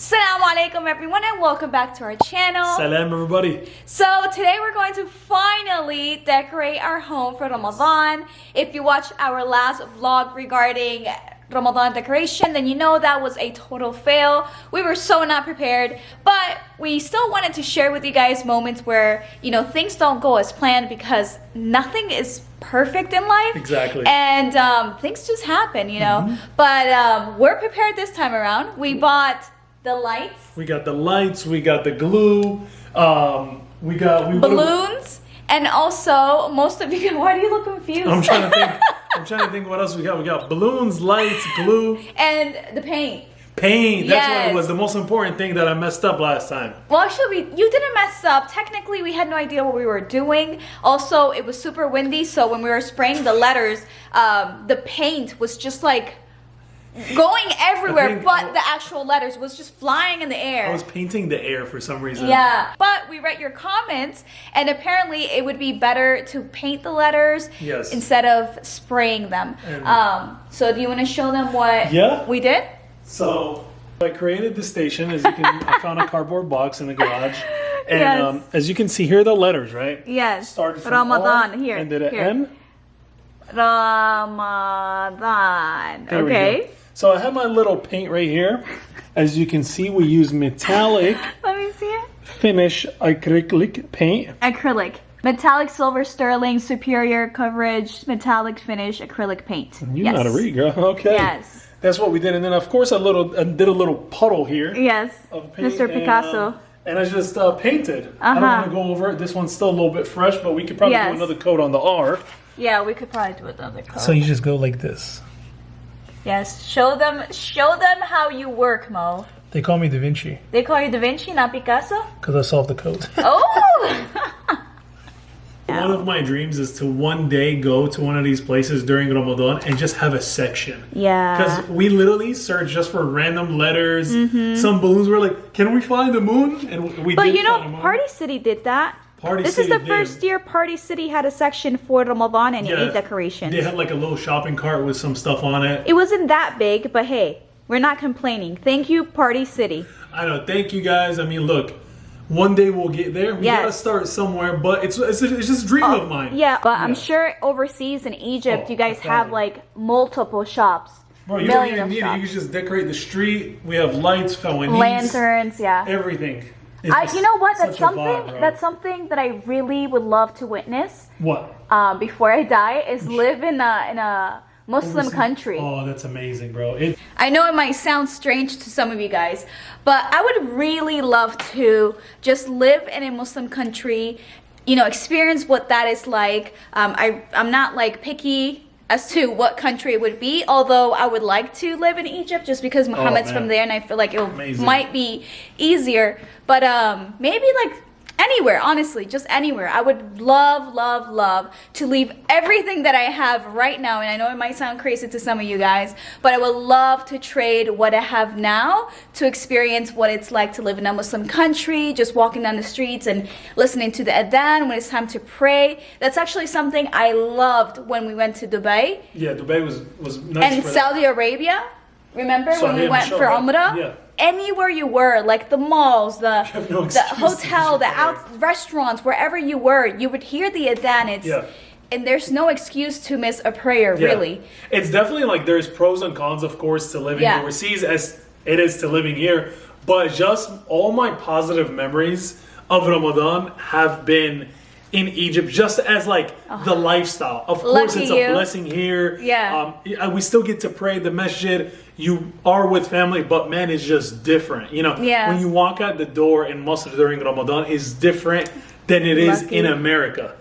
Assalamu alaikum everyone and welcome back to our channel. Salam everybody. So today we're going to finally decorate our home for Ramadan. If you watched our last vlog regarding Ramadan decoration, then you know that was a total fail. We were so not prepared, but we still wanted to share with you guys moments where, you know, things don't go as planned because nothing is perfect in life. Exactly. And things just happen, you know. But we're prepared this time around. We bought the lights. We got the lights, we got the glue, we balloons, and also most of you. Why do you look confused? I'm trying to think what else we got. We got balloons, lights, glue, and the paint. Paint. That's Yes. what it was. The most important thing that I messed up last time. Well, actually, you didn't mess up. Technically, we had no idea what we were doing. Also, it was super windy, so when we were spraying the letters, the paint was just like going everywhere, but the actual letters was just flying in the air. I was painting the air for some reason. Yeah, but we read your comments, and apparently it would be better to paint the letters instead of spraying them. So do you want to show them what we did? So I created the station. As you can, I found a cardboard box in the garage, and as you can see, here are the letters, right? Yes. Started from Ramadan. R, Here. and did an N. Ramadan. There we go. So I have my little paint right here. As you can see, we use metallic Let me see it. finish acrylic paint. Acrylic. Metallic silver sterling superior coverage metallic finish acrylic paint. You know how to read, girl. Okay. Yes. That's what we did. And then, of course, I did a little puddle here. Yes. Of paint, Mr. Picasso. And I just painted. I don't want to go over it. This one's still a little bit fresh, but we could probably do another coat on the R. Yeah, we could probably do another coat. So you just go like this. Yes, show them how you work, Mo. They call me Da Vinci. They call you Da Vinci, not Picasso? Because I solved the code. Oh! One of my dreams is to one day go to one of these places during Ramadan and just have a section. Yeah. Because we literally search just for random letters. Some balloons were like, can we find the moon? And we but did you know, find a moon. Party City did that. This is the first year Party City had a section for Ramadan and Eid decorations. They had like a little shopping cart with some stuff on it. It wasn't that big, but hey, we're not complaining. Thank you, Party City. I know. Thank you guys. I mean, look, one day we'll get there. We gotta start somewhere, but it's just a dream of mine. Yeah, but I'm sure overseas in Egypt, you guys have like multiple shops. Bro, you don't even need it. You can just decorate the street. We have lights, fawani's, lanterns, everything. You know what? That's something that I really would love to witness. What? Before I die, is live in a Muslim country. Oh, that's amazing, bro. I know it might sound strange to some of you guys, but I would really love to just live in a Muslim country, you know, experience what that is like. I'm not like picky as to what country it would be, although I would like to live in Egypt just because Muhammad's from there and I feel like it might be easier. But maybe like anywhere, honestly, just anywhere. I would love to leave everything that I have right now, and I know it might sound crazy to some of you guys, but I would love to trade what I have now to experience what it's like to live in a Muslim country, just walking down the streets and listening to the adhan when it's time to pray. That's actually something I loved when we went to Dubai. Yeah, Dubai was nice. And Saudi Arabia, remember when we went for Umrah? Yeah. Anywhere you were, like the malls, the hotel, the restaurants, wherever you were, you would hear the adhan. And there's no excuse to miss a prayer, really. It's definitely like there's pros and cons, of course, to living overseas as it is to living here. But just all my positive memories of Ramadan have been in Egypt, just as like the lifestyle. Of course, it's a blessing here. We still get to pray the masjid. You are with family, but man, it's just different. You know, when you walk out the door in Masr during Ramadan, is different than it is in America.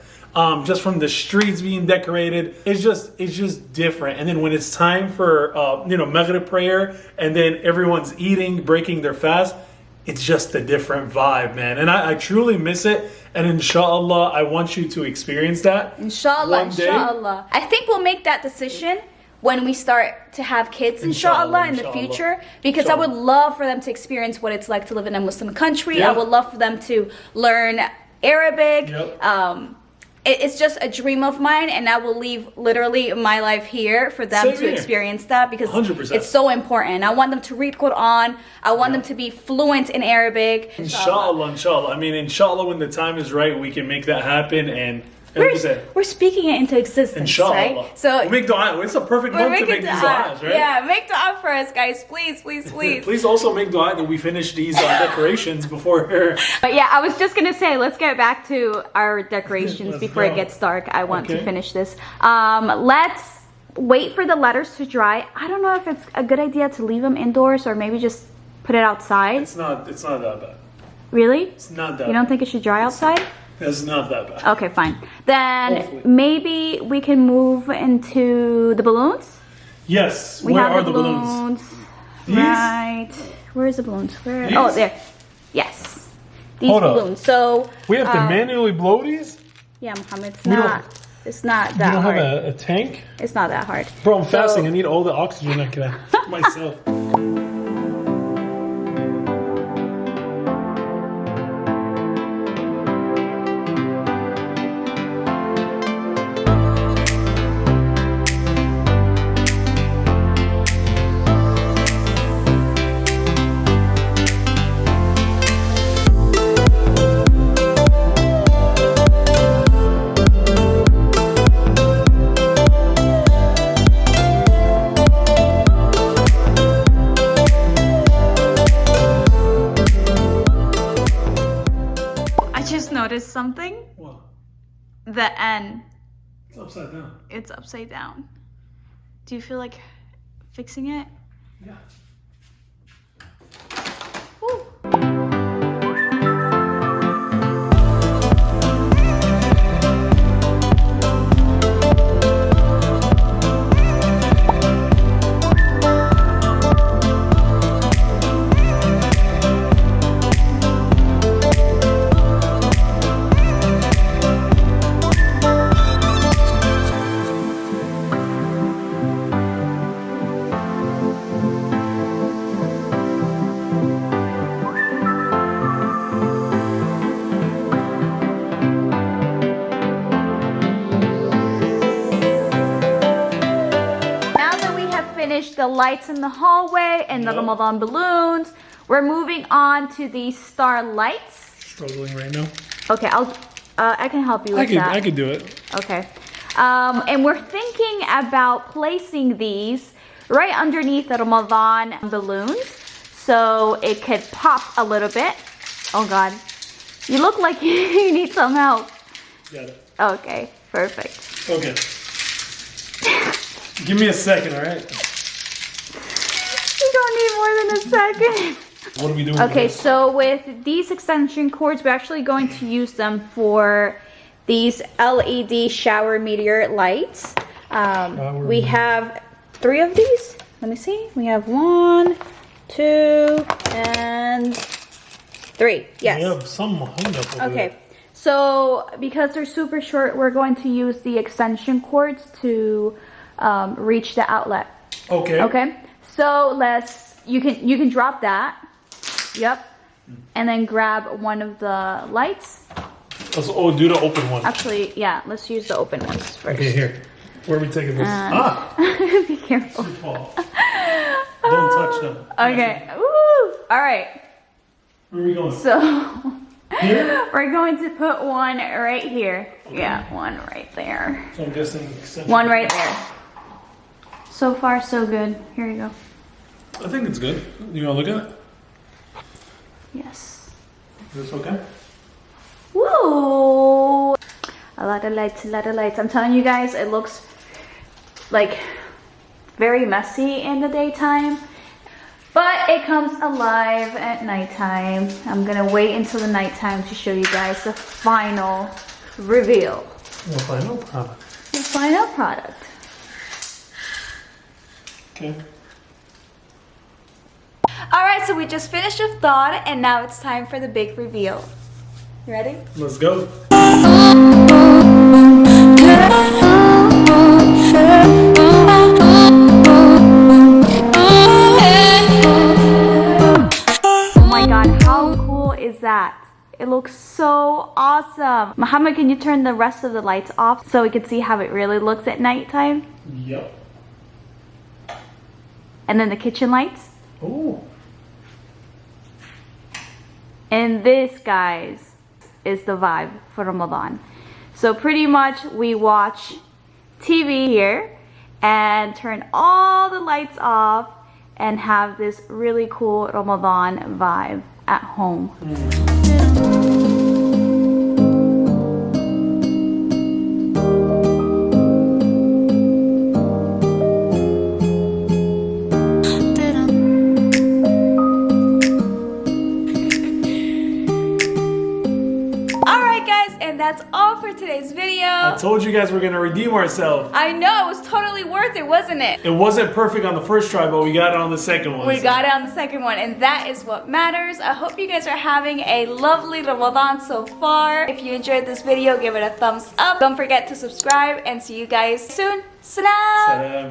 Just from the streets being decorated, it's just different. And then when it's time for Maghrib prayer, and then everyone's eating, breaking their fast, it's just a different vibe, man. And I truly miss it. And inshallah, I want you to experience that. Inshallah, inshallah. I think we'll make that decision when we start to have kids, inshallah, in the future. Because I would love for them to experience what it's like to live in a Muslim country. I would love for them to learn Arabic. it's just a dream of mine, and I will leave literally my life here for them Same to here. experience that, because 100%. it's so important. I want them to read Quran. I want them to be fluent in Arabic. Inshallah, inshallah. I mean, inshallah, when the time is right, we can make that happen. And like you said, We're speaking it into existence, inshallah. right? So we make dua. It's a perfect month to make these du'as, right? Yeah, make dua for us, guys. Please, please, please. Please also make dua that we finish these decorations before her. But yeah, I was just gonna say, let's get back to our decorations Let's before go. it gets dark. I want to Okay. finish this. Let's wait for the letters to dry. I don't know if it's a good idea to leave them indoors or maybe just put it outside. It's not that bad. Really? It's not that You don't think it should dry outside? It's not that bad. Okay, fine. Then Hopefully. maybe we can move into the balloons. Yes. We Where have are the balloons? These? Right. Where's the balloons? Where? These? Oh, there. Yes. These Hold up. balloons. So We have to manually blow these? yeah, Mohammed, We don't- it's not You that don't hard. have a tank? It's not that hard. Bro, I'm So- fasting. I need all the oxygen I can have myself. I just noticed something. What? The N, It's upside down. it's upside down. Do you feel like fixing it? Yeah. Woo. Now that we have finished the lights in the hallway and the Yep. Ramadan balloons, we're moving on to the star lights. Struggling right now. Okay, I can help you with that. I could do it. Okay. And we're thinking about placing these right underneath the Ramadan balloons so it could pop a little bit. Oh God. You look like you need some help. Got it. Okay, perfect. Okay. Give me a second, all right? You don't need more than a second. What are we doing? Okay, with this? so with these extension cords, we're actually going to use them for these LED shower meteor lights. We have 3 of these. Let me see. We have 1, 2, and 3. Yes. We have some hung up over Okay. So because they're super short, we're going to use the extension cords to reach the outlet. there. Okay. Okay. So you can drop that. Yep. And then grab one of the lights. Oh, do the open one. Actually, yeah, let's use the open ones first. Okay, here. Where are we taking this? Be careful. Oh. Don't touch them. Okay. Woo! All right. Where are we going? So Here? we're going to put one right here. Yeah, one right there. So I'm guessing extension. One right there. So far, so good. Here you go. I think it's good. You want to look at it? Yes. Is this okay? Woo! A lot of lights, a lot of lights. I'm telling you guys, it looks like very messy in the daytime, but it comes alive at nighttime. I'm gonna wait until the nighttime to show you guys the final reveal. We'll find no problem. The final product. Okay. Alright, so we just finished with thought, and now it's time for the big reveal. You ready? Let's go. Oh my god, how cool is that? It looks so awesome. Muhammad, can you turn the rest of the lights off so we can see how it really looks at nighttime? Yep. And then the kitchen lights. Ooh. And this, guys, is the vibe for Ramadan. So pretty much we watch TV here and turn all the lights off and have this really cool Ramadan vibe at home. That's all for today's video. I told you guys we're gonna redeem ourselves. I know, it was totally worth it, wasn't it? It wasn't perfect on the first try, but we got it on the second one. We got it on the second one, and that is what matters. I hope you guys are having a lovely Ramadan so far. If you enjoyed this video, give it a thumbs up. Don't forget to subscribe, and see you guys soon. Salam! Salam.